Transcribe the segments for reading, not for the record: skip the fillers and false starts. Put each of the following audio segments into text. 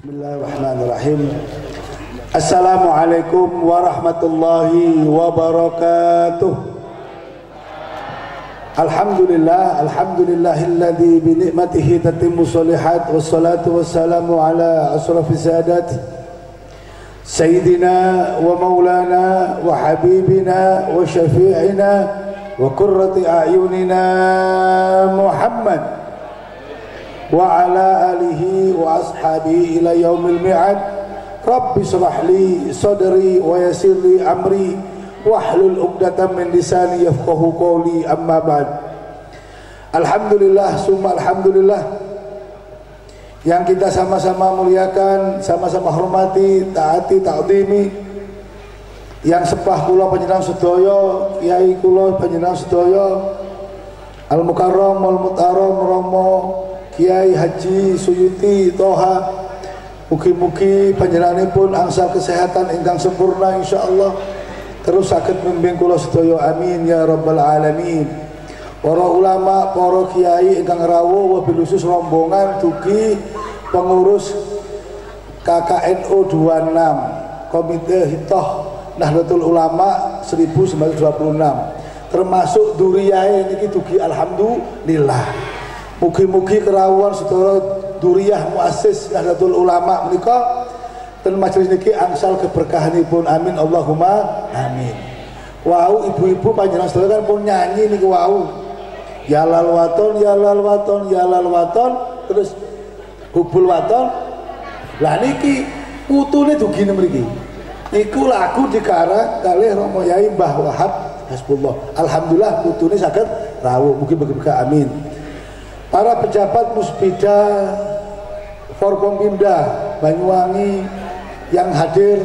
Bismillahirrahmanirrahim. Assalamualaikum warahmatullahi wabarakatuh. Alhamdulillahilladzi bi ni'matihi tatimmu sholihat wassalatu wassalamu ala asrafis sadat sayyidina wa maulana wa habibina wa syafi'ina wa qurrati a'yunina Muhammad wa ala alihi wa ashabihi ila yaumil mi'ad. Rabbi shrah li sadri wa yassir li amri wahlul 'uqdatam min lisani yafqahu qawli, amma ba'd. Alhamdulillah summa alhamdulillah, yang kita sama-sama muliakan, sama-sama hormati, taati, ta'zimi, yang sepah kula panjenengan sedaya, kiai kula panjenengan sedaya Al Mukarram wal Mutaram Romo Kiai Haji Suyuti Toha, mugi-mugi panjenenganipun angsal kesehatan ingkang sempurna insyaallah, terus saged membimbing kula sedaya, amin ya rabbal alamin. Para ulama, para kiai ingkang rawuh, wabil khusus rombongan dugi pengurus KKNU 26 Komite Hitoh Nahdlatul Ulama 1926, termasuk duriyahe niki dugi alhamdulillah. Mugi-mugi kerawuhan sedaya duriyah muassis Nahdlatul Ulama menika ten majelis niki angsal keberkahanipun, amin Allahumma amin. Wau ibu-ibu panjenengan sedaya kan pun nyanyi niki wau, ya lal waton ya lal waton ya lal waton, terus hubul waton. Lah niki putune dugi mriki niku lagu dikarang kalih Romo Yai Mbah Wahab Hasbullah. Alhamdulillah putune saged rawuh, mugi-mugi amin. Para pejabat Musbida Forkompimda Banyuwangi yang hadir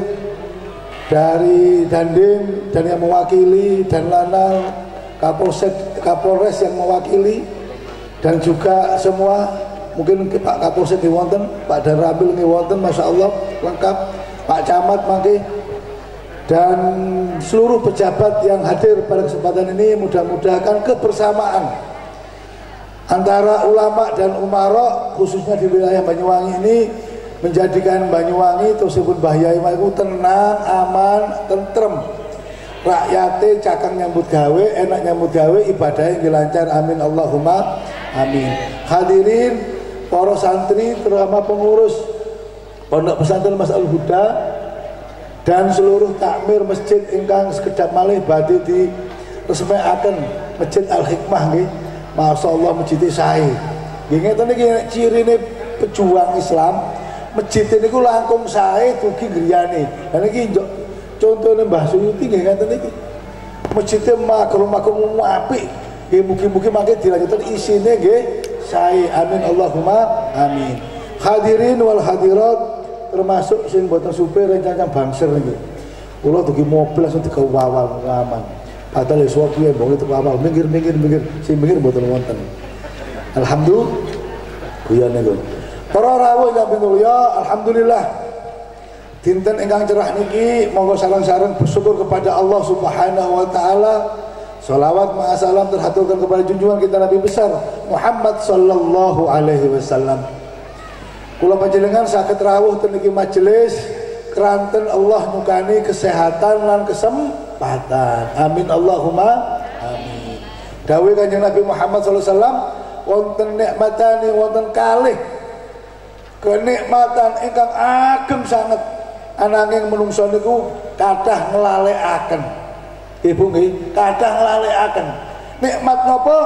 dari Dandim dan yang mewakili, dan Lanal Kapolres yang mewakili, dan juga semua, mungkin Pak Kapolsek di wonten, Pak Danramil di wonten, masya Allah lengkap, Pak Camat mangke, dan seluruh pejabat yang hadir pada kesempatan ini. Mudah-mudahan kebersamaan antara ulama dan umara khususnya di wilayah Banyuwangi ini menjadikan Banyuwangi tersebut bahaya itu tenang, aman, tentrem, rakyatnya cakang nyambut gawe, enak nyambut gawe, ibadahnya dilancar, amin Allahumma amin. Hadirin para santri, terutama pengurus Pondok Pesantren Mas Al Huda dan seluruh takmir masjid ingkang sekedap malih badhe diresmekaken Masjid Al Hikmah nggih. Masya Allah masjid sae. Nggih ngeten niki cirine pejuang Islam. Masjid niku langkung sae dugi griyane. Lah niki contone Mbah Suyuti nggih ngeten niki. Masjid makrum-makrum apik. Nggih mugi-mugi mangke dilanjutkan isine nggih sae. Amin Allahumma amin. Hadirin wal hadirat, termasuk sing boten supir rencana bangser niki. Kula dugi mobil langsung dikawal aman. Padahal suatu yang bawa itu awal minggir, si minggir betul wonten. Alhamdulillah, kuyane lho. Para rawuh ingkang pinulya, alhamdulillah. Dinten ingkang cerah niki monggo sareng-sareng bersyukur kepada Allah Subhanahu wa taala. Shalawat ma salam terhaturkan kepada junjungan kita Nabi besar Muhammad sallallahu alaihi wasallam. Kula panjenengan saged rawuh ten niki majelis keranten Allah nyukani kesehatan lan kesempatan, amin Allahumma amin. Dawuh Kanjeng Nabi Muhammad sallallahu alaihi wasallam, wonten nikmatane wonten kalih kenikmatan ingkang ageng sanget, ananging menungso niku kathah nglalekaken. Ibu nggih, kathah nglalekaken. Nikmat napa?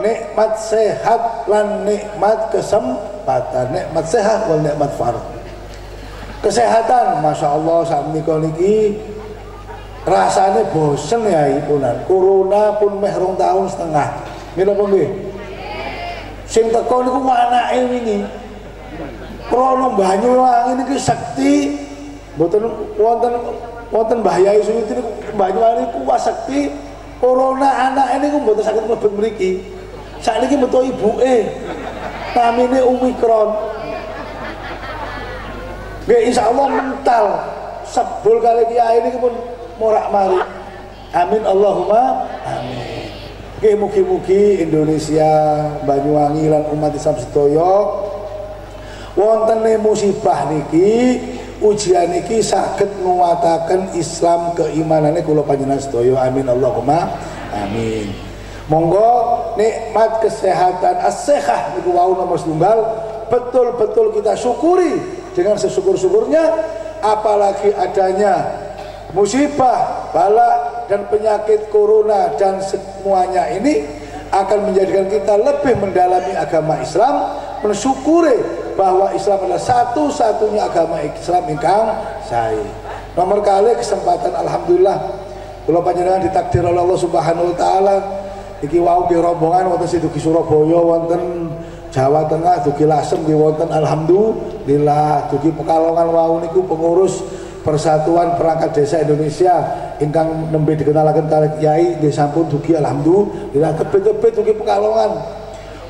Nikmat sehat lan nikmat kesempatan. Nikmat sehat wal nikmat farad. Kesehatan, masya Allah saat menika niki rasanya bosen ya ibunan. Corona pun meh 2 tahun setengah. Nggih napa nggih? Sing teko niku anake wingi. Krono Banyuwangi niki sekti, mboten wonten Mbah Yai Suyuti niku Banyuwangi niku sekti. Corona anake niku mboten saged mlebet mriki. Sakniki metu ibuke. Namine Omikron. Nggih insyaallah mental sebul kali kiai ini pun morak-marik. Amin Allahumma amin. Nggih mugi-mugi Indonesia, Banyuwangi lan umat Islam sedaya wontene musibah niki, ujian niki saged nguwataken Islam keimanane kula panjenengan sedaya. Amin Allahumma amin. Monggo nikmat kesehatan as-sihah niku wau nomor setunggal betul-betul kita syukuri dengan sesyukur-syukurnya, apalagi adanya musibah, bala dan penyakit corona dan semuanya ini akan menjadikan kita lebih mendalami agama Islam, mensyukuri bahwa Islam adalah satu-satunya agama Islam ingkang sae. Nomor kali kesempatan alhamdulillah kula panjenengan ditakdir oleh Allah Subhanahu wa taala iki wau nggih rombongan wonten Sidugi Surabaya, wonten Jawa Tengah, dugi Lasem nggih wonten alhamdulillah, dugi Pekalongan wau niku pengurus Persatuan Perangkat Desa Indonesia ingkang nembe dikenalaken kalih Kyai nggih sampun dugi alhamdulillah. Tebet-tebet dugi Pekalongan.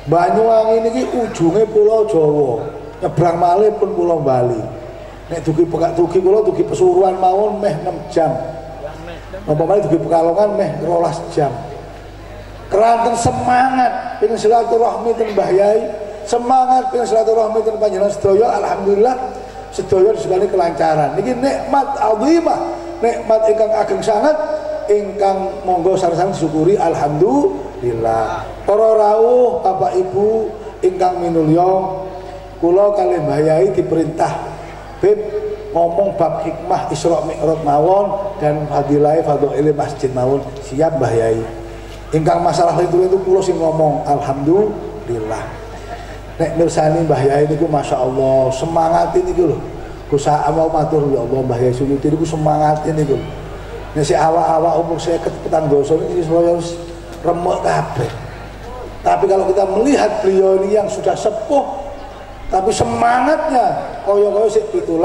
Banyuwangi niki ujunge pulau Jawa, nyebrang malih pun pulau Bali. Nek dugi kula dugi Pesuruan mawon meh 6 jam. Napa malih dugi Pekalongan meh 12 jam. Keranten semangat pengen silaturahmi ten Mbah Yai, semangat pengen silaturahmi ten panjenengan sedaya, alhamdulillah sedaya disebani kelancaran. Niki nikmat azimah, nikmat ingkang ageng sangat ingkang monggo sareng-sareng disyukuri alhamdulillah. Para rawuh Bapak Ibu ingkang minulya, kula kalih Mbah Yai diperintah bab ngomong bab hikmah Isra Mi'raj mawon dan fadilah fadhail masjid mawon. Siap Mbah Yai. Ingkang masalah itu kula sing ngomong alhamdulillah. Nek mirsani Mbah Yai niku masyaallah semangat niku lho. Kusa mau matur ya Allah Mbah Yai Suyuti niku semangat niku. Nek si awak-awak umur 50 petang dosa iki wis remek kabeh. Tapi kalau kita melihat beliau ini yang sudah sepuh tapi semangatnya kaya-kaya sik 17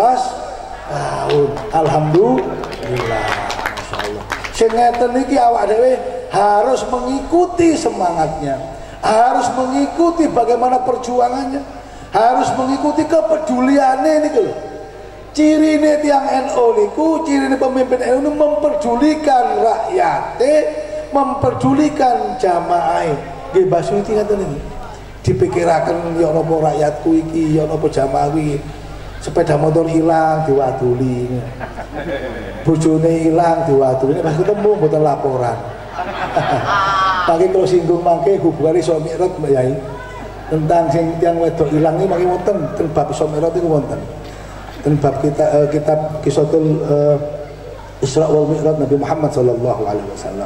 tahun. Alhamdulillah. Masyaallah. Sing ngeten iki awak dhewe harus mengikuti semangatnya, harus mengikuti bagaimana perjuangannya, harus mengikuti kepeduliannya niku lho. Cirine tiang NU niku, cirine pemimpin NU memperdulikan rakyatnya, memperdulikan jamaah. Nggih Mbah Suyuti ngoten niku. Dipikiraken ya napa rakyatku iki, ya napa jamaah iki. Sepeda motor hilang diwaduli. Bojone hilang diwaduli. Pas ketemu mboten laporan. Pagi kalau singgung mangke hubungan Isra Mi'raj Mbak Yai tentang sing tiang wedok hilang ini mangke wonten ten bab Isra Mi'raj itu wonten ten bab kitab Qisatul Isra wal Mi'raj Nabi Muhammad sallallahu alaihi wasallam.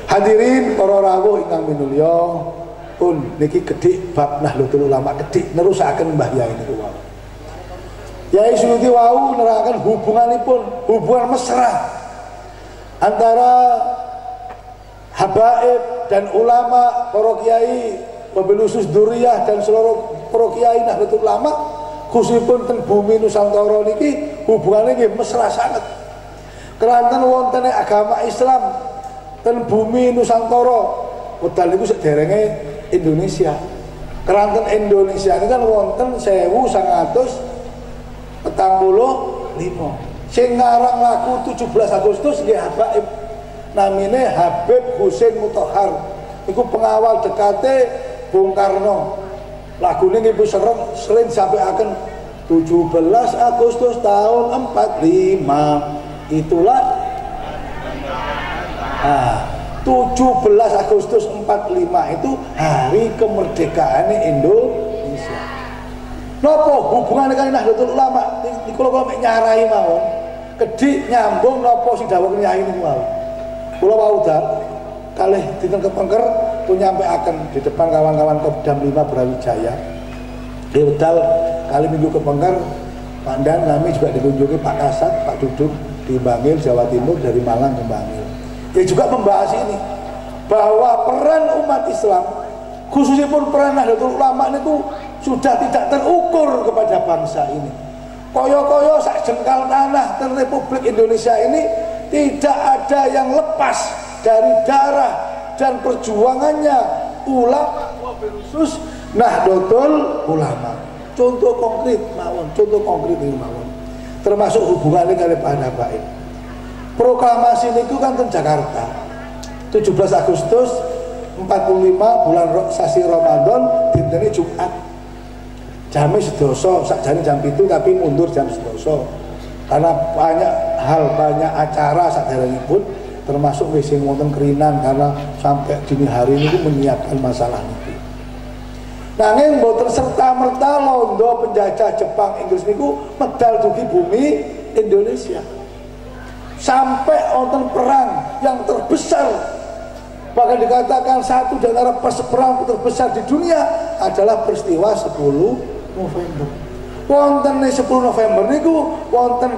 Hadirin para rawuh ingkang minulya, pun niki gedhik bab Nahdlatul Ulama gedhik nerusaken Mbah Yai niku wau. Yai Suyuti wau nerangkan hubungan mesra antara habaib dan ulama, para kiai, wabil khusus duriyah dan seluruh para kiai Nahdlatul Ulama khususipun ten bumi Nusantara niki hubungannya nggih mesra sangat. Kelanten wontene agama Islam ten bumi Nusantara, wedal niku sederenge Indonesia. Kelanten Indonesia ini kan wonten 1945. Sing ngarang lagu 17 Agustus nggih habaib. Namine Habib Hussein Mutahhar. Iku pengawal dekate Bung Karno. Lagune nggih sering sampai akan 17 Agustus tahun 45. Itulah 17 Agustus 45 itu hari kemerdekaan Indonesia. Napa hubungannya kali Nahdlatul Ulama? Niku kula mek nyarai mawon. Kedhi nyambung napa sing dawuh Kyai niku mawon. Kula wau kalih dinten kepengker pun nyampe akan di depan kawan-kawan Kopdam 5 Brawijaya. Di wedal kali minggu kepengker Pandan kami juga dikunjungi Pak Kasat, Pak Duduk di Bangil, Jawa Timur dari Malang ke Bangil. Dia juga membahas ini bahwa peran umat Islam khususnya pun peran Nahdlatul Ulama itu sudah tidak terukur kepada bangsa ini. Koyo-koyo sak jengkal tanah dan Republik Indonesia ini tidak ada yang lepas dari darah dan perjuangannya ulama khusus Nahdlatul Ulama. Contoh konkret ini mawon. Termasuk hubungannya kali Pak Habaib. Proklamasi itu kan di Jakarta 17 Agustus 45 bulan sasi Ramadan dintene Jumat. Jam sedoso, sakjane jam 7 tapi mundur jam sedoso. Karena banyak acara saderengipun termasuk sing wonten kerinan karena sampai dini hari ini menyiapkan masalah itu. Nanging mboten serta-merta londo penjajah Jepang Inggris niku medal dugi bumi Indonesia. Sampai wonten perang yang terbesar, bahkan dikatakan satu dari perang terbesar di dunia adalah peristiwa 10 November. Wonten 10 November niku wonten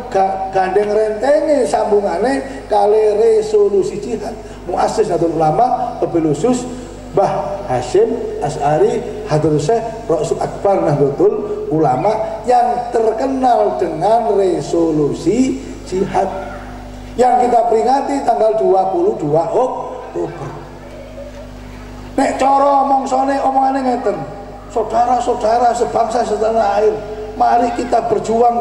gandeng rentenge sambungane kali resolusi jihad Muassis Nahdlatul Ulama wabil khusus Mbah Hasyim Asy'ari Hadratus Syekh Rasul Akbar Nahdlatul Ulama yang terkenal dengan resolusi jihad yang kita peringati tanggal 22 Oktober. Nek cara omongane ngeten, saudara-saudara sebangsa setanah air, mari kita berjuang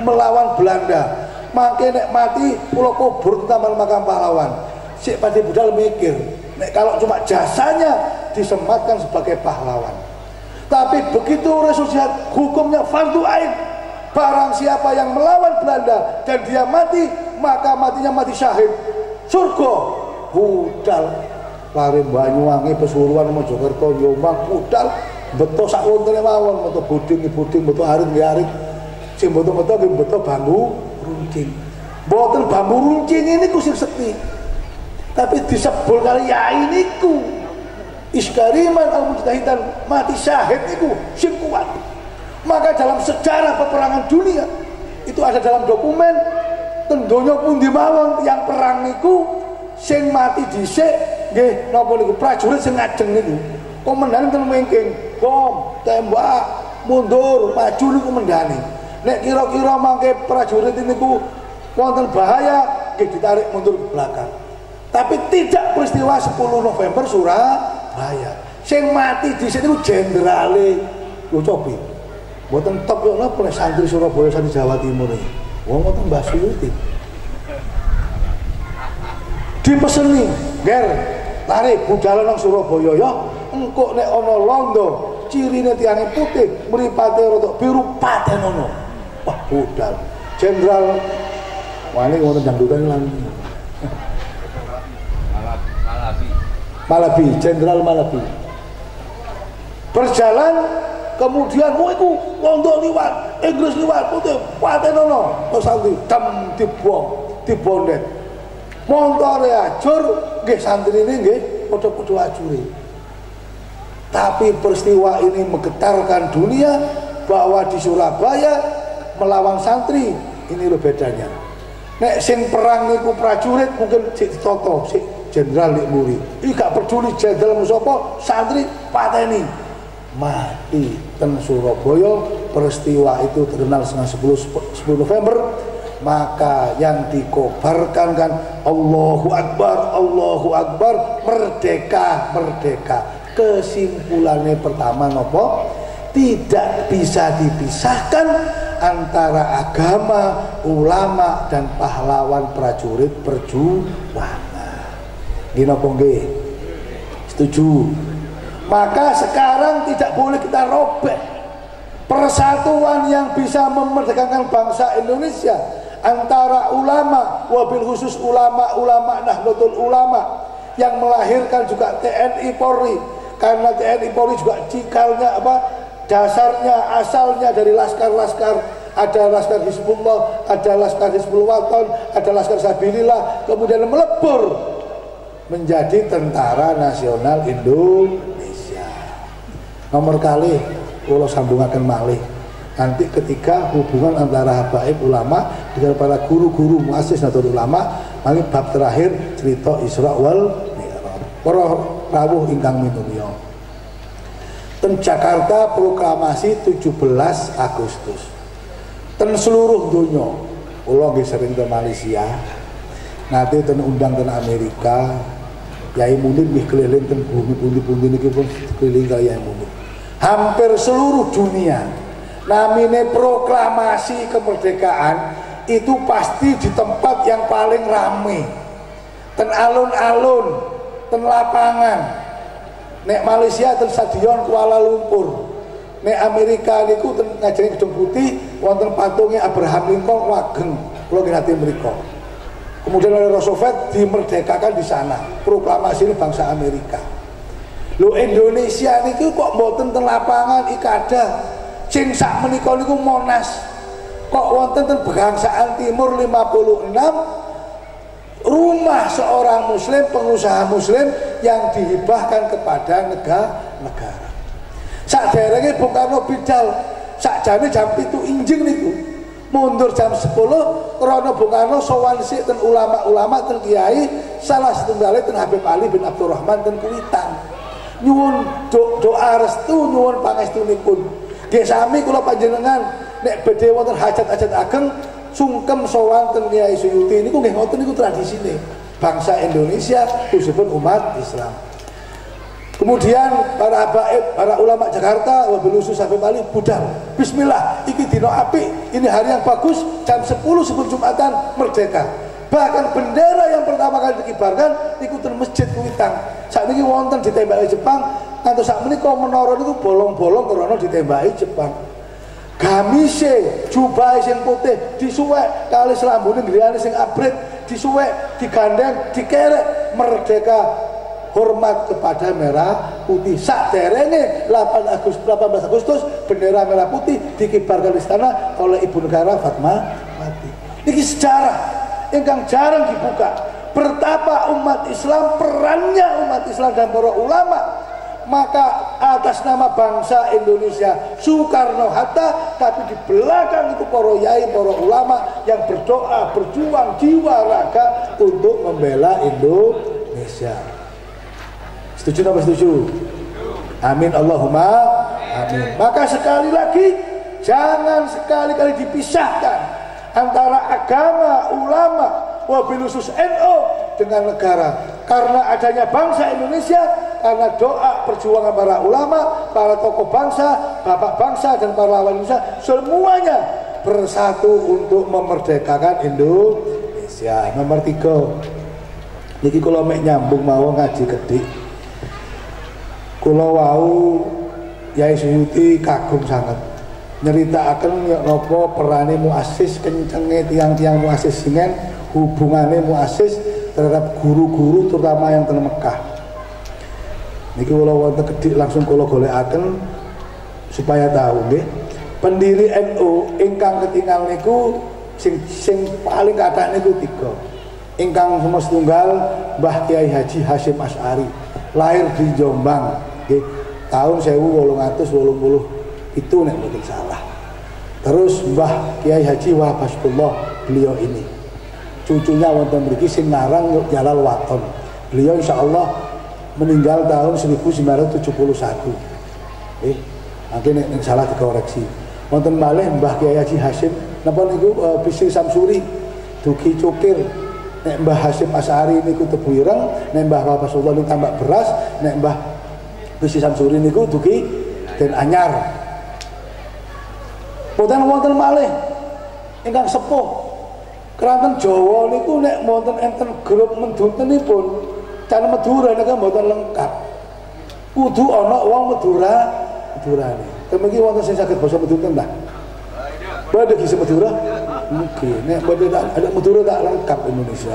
melawan Belanda. Mangke nek mati kula kubur taman makam pahlawan. Sik Padi Budal mikir, nek kalau cuma jasanya disematkan sebagai pahlawan. Tapi begitu resolusi hukumnya fardu ain. Barang siapa yang melawan Belanda dan dia mati, maka matinya mati syahid. Surga budal. Lari Banyuwangi, Pesuruan, Mojokerto, Jombang, budal. Beto sak wontene mawon, beto buding, beto arit, sing beto-beto nggih beto bambu runcing. Boten bambu runcing ini ku sing sekti. Tapi disebul kali yai niku. Iskariman al-mujtahidan mati syahid niku sing kuat. Maka dalam sejarah peperangan dunia itu ada dalam dokumen tendonya pundi mawon yang perang niku sing mati dhisik nggih napa niku prajurit sing ngajeng niku. Komandan ten wingking, bom, tembak, mundur, maju niku mendani. Nek kira-kira mangke prajurit niku wonten bahaya nggih ditarik mundur ke belakang. Tapi tidak peristiwa 10 November Surabaya. Sing mati dhisik niku jenderale Cobi. Mboten top yo napa santri Surabaya santri Jawa Timur iki. Wong mboten Mbah Suyuti. Dipeseni, "Ger, lari budal nang Surabaya ya. Engko nek ana londo, cirine tiange putih, mripate rada biru patenono." Wah, budal. Jenderal wani wonten dangdutan lan. Malabi, Jenderal Malabi. Berjalan kemudian iku londo liwat, Inggris liwat, putih patenono, terus santri dem dibondet. Montore ajur, nggih santrine nggih padha-padha ajure. Tapi peristiwa ini menggetarkan dunia bahwa di Surabaya melawan santri ini loh bedanya. Nek sing perang niku prajurit mungkin sik toto, sik jenderal nek muri. Iki gak peduli jenderal sapa, santri pateni. Mati ten Surabaya, peristiwa itu terkenal dengan 10 November. Maka yang dikobarkan kan Allahu Akbar, merdeka. Kesimpulannya pertama nopo, tidak bisa dipisahkan antara agama, ulama dan pahlawan prajurit perjuangan. Gini nopo nggih? Setuju? Maka sekarang tidak boleh kita robek persatuan yang bisa memerdekakan bangsa Indonesia antara ulama, wabil khusus ulama Nahdlatul Ulama yang melahirkan juga TNI Polri, karena TNI Polri juga cikalnya dasarnya asalnya dari laskar-laskar, ada laskar Hizbullah, ada laskar Hizbul Waton, ada laskar Sabilillah, kemudian melebur menjadi Tentara Nasional Indonesia. Nomor kali kalau sambungaken malih nanti ketika hubungan antara habaib ulama dengan para guru-guru muassis Nahdlatul Ulama, mari bab terakhir cerita Isra wal Mi'raj. Para rawuh ingkang minulya. Ten Jakarta proklamasi 17 Agustus. Ten seluruh dunia, kula nggih sering ke Malaysia. Nanti ten undang ten Amerika, Yai Munir nggih keliling ten bumi pundi-pundi niki pun keliling kali Yai Munir. Hampir seluruh dunia namine proklamasi kemerdekaan itu pasti di tempat yang paling ramai, ten alun-alun, ten lapangan. Nek Malaysia ten stadion Kuala Lumpur, nek Amerika niku ten ngajeng Gedung Putih wonten patungnya Abraham Lincoln wageng kula ngerti mriku. Kemudian oleh Roosevelt dimerdekakan di sana, proklamasi ini bangsa Amerika. Lo Indonesia niku kok mboten ten lapangan Ikada, sing sak menika niku Monas. Kok wonten ten Bangsaan Timur 56 rumah seorang muslim, pengusaha muslim yang dihibahkan kepada negara. Saderenge Bung Karno bidal, sakjane jam 7 injing niku. Mundur jam 10 krana Bung Karno sowan sik ten ulama-ulama ten kiai salah setunggale ten Habib Ali bin Abdurrahman ten Kuitang. Nyuwun doa restu, nyuwun pangestunipun. Nggih sami kula panjenengan nek badhe wonten hajat-hajat ageng sungkem sowan ten Kyai Suyuti niku nggih ngoten niku tradisine. Bangsa Indonesia khususipun umat Islam. Kemudian para habaib, para ulama Jakarta wabil khusus Habib Ali budal. Bismillah, iki dino apik, ini hari yang bagus, jam 10 sebelum Jumatan merdeka. Bahkan bendera yang pertama kali dikibarkan iku ten Masjid Kuitang. Sakniki wonten ditembaki Jepang, ngantos sakmenika menara niku bolong-bolong karena ditembaki Jepang. Gamise, jubahe sing putih disuwek kali selambune griyane sing abrit disuwek, digandeng, dikerek merdeka. Hormat kepada merah putih. Saderenge 18 Agustus bendera merah putih dikibarkan di istana oleh Ibu Negara Fatmawati. Ini sejarah yang jarang dibuka. Betapa umat Islam, perannya umat Islam dan para ulama. Maka atas nama bangsa Indonesia Soekarno-Hatta, tapi di belakang itu para yai, para ulama yang berdoa, berjuang jiwa raga untuk membela Indonesia. Setuju apa setuju? Amin Allahumma amin. Maka sekali lagi jangan sekali-kali dipisahkan antara agama, ulama, wabil khusus NU dengan negara. Karena adanya bangsa Indonesia, karena doa perjuangan para ulama, para tokoh bangsa, bapak bangsa dan para lawan Indonesia, semuanya bersatu untuk memerdekakan Indonesia. Nomor 3. Niki kula mek nyambung mau ngaji kedik. Kula wau Yai Suyuti kagum sangat nyeritakaken napa perane muassis kencenge tiang-tiang muassis singen hubungane muassis terhadap guru-guru terutama yang ten Mekah. Niki kula wonten kedik langsung kula golekaken supaya tahu nggih. Pendiri NU ingkang ketinggal niku sing paling kathah niku 3. Ingkang nomor setunggal Mbah Kiai Haji Hasyim Asy'ari, lahir di Jombang. Tahun 1880 itu nek mboten salah. Terus Mbah Kiai Haji Wahab Hasbullah, beliau ini cucunya wonten mriki sing narang Jalal Waton. Beliau insyaallah meninggal tahun 1971. Mungkin nek salah dikoreksi. Wonten malih Mbah Kiai Haji Hasyim napa niku Bisri Samsuri dugi cukir. Nek Mbah Hasyim Asy'ari niku tebu ireng, nek Mbah Wahab Hasbullah niku tambak beras, nek Mbah Bisri Samsuri niku dugi den anyar. Wonten malih ingkang sepuh keranten Jawa niku nek wonten enten grup menduntenipun can Madura niku mboten lengkap. Kudu ana wong Madurane. Temiki wonten sing saged basa Madunten ta? Badhe ki Madura? Mungkin nek badhe ada Madura tak lengkap Indonesia.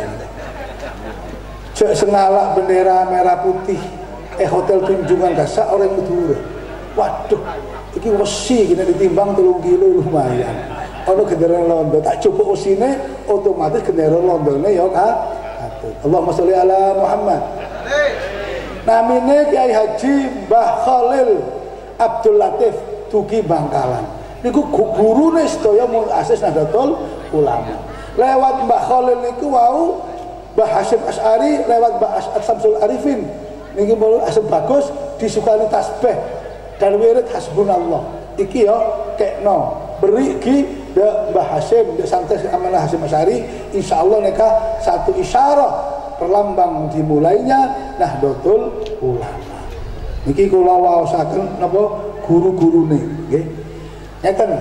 Cek sengalak bendera merah putih hotel kunjungan gasa orang Madura. Waduh, iki wesi kena ditimbang 3 kilo lumayan. Ono genderan londo tak cukup usine otomatis genderan londone ya katut. Allahumma sholli ala Muhammad. Namine Kiai Haji Mbah Khalil Abdul Latif dugi Bangkalan. Niku gurune sedaya muassis Nahdlatul Ulama. Lewat Mbah Khalil niku wau Mbah Hasyim Asy'ari, lewat Mbah As'ad Samsul Arifin. Niki mulo asem bagus disukani tasbih dan wirid hasbunallah. Iki ya kekno beri ki Mbah Hasyim ndek santai amanah Hasyim Asy'ari insyaallah neka satu isyarah perlambang dimulainya Nahdlatul Ulama. Niki kula waosaken napa guru-gurune nggih. Ngeten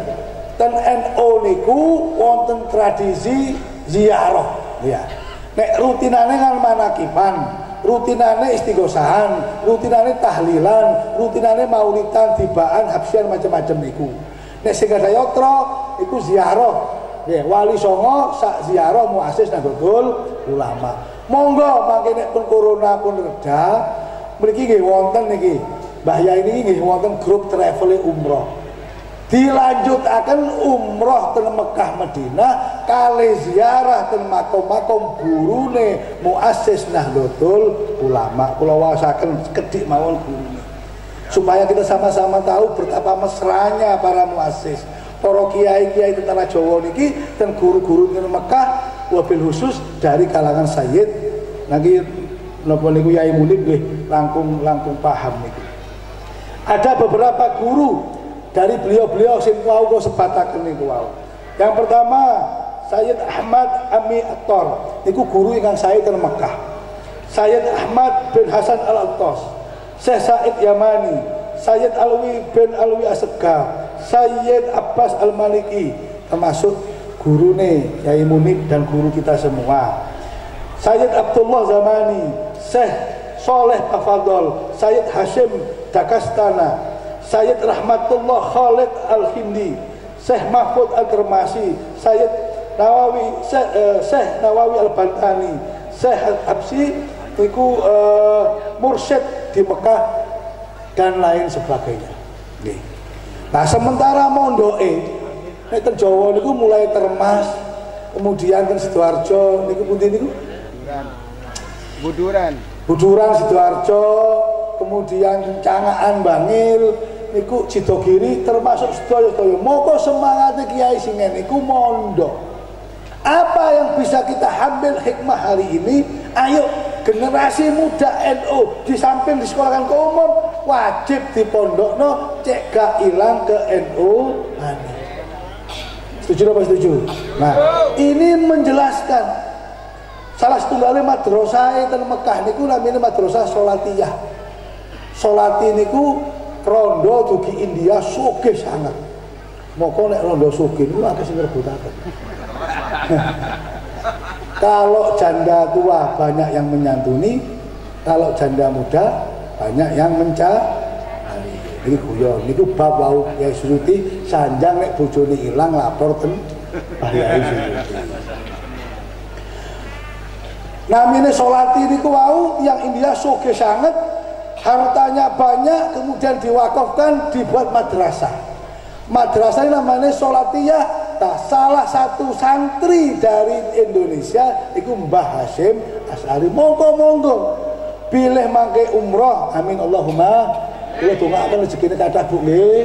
ten NU niku wonten tradisi ziarah ya. Nek rutinane kan manakiban rutinane istighosahan, rutinane tahlilan, rutinane maulidan, tibaan, habsian macam-macam niku. Nek sing kada yatra iku ziarah. Nggih, wali songo sak ziarah muassis Nahdlatul Ulama. Monggo mangke nek pun corona pun reda, mriki nggih wonten niki. Mbah Yai niki nggih wonten grup travel umroh. Dilanjutaken umroh ten Mekah Madinah kali ziarah ten makom-makom gurune muassis Nahdlatul Ulama. Kula waosaken kedik mawon gurune. Supaya kita sama-sama tahu betapa mesranya para muassis, para kiai-kiai tentara Jawa niki dan guru-guru di Mekah, wabil khusus dari kalangan Sayyid. Nanti napa niku Yai Munib nggih langkung paham niki. Ada beberapa guru dari beliau-beliau sing wau kok sebataken niku wau. Yang pertama Sayyid Ahmad Ami Attor niku guru ingkang sae teng Mekah. Sayyid Ahmad bin Hasan Al-Attas, Syekh Said Yamani, Sayyid Alwi bin Alwi Asegaf, Sayyid Abbas Al-Maliki, termasuk gurune Yai Munib dan guru kita semua. Sayyid Abdullah Zamani, Syekh Soleh Tafadol, Sayyid Hashim Dakastana, Sayyid Rahmatullah Khalid Al-Hindi, Syekh Mahfud Al-Kermasi, Sayyid Nawawi, Syekh Nawawi Al-Bantani, Syekh Al-Absi itu mursyid di Mekah dan lain sebagainya. Nih. Nah sementara mondoke nek teng Jawa niku mulai Termas, kemudian teng Sidoarjo niku pundi niku? Buduran Sidoarjo, kemudian Cangaan Bangil niku Cidogiri termasuk sedaya-sedaya. Moko semangate kiai sing niku mondok. Apa yang bisa kita ambil hikmah hari ini? Ayo generasi muda NU di samping disekolahkan ke umum wajib dipondokno cek gak ilang ke NU. Setuju apa setuju? Nah ini menjelaskan salah satu kali madrasah ten Mekah niku namanya madrasah Solatiyah. Solati niku rondo dugi India sugih sangat. Moko nek rondo sugih niku akeh sing rebutaken. Kalau janda tua banyak yang menyantuni, kalau janda muda banyak yang mencari. Ini guyon, niku bab wau Yai Suyuti sanjang nek bojone ilang lapor ten Mbah Yai Suyuti. Namine Solati niku wau yang India sugih sangat, hartanya banyak, kemudian diwakafkan dibuat madrasah. Madrasah ini namanya Solatiyah. Nah, salah satu santri dari Indonesia itu Mbah Hashim Asy'ari. Monggo pilih mangke umroh, amin Allahumma. Kula dongaaken rezekine kathah Bu nggih.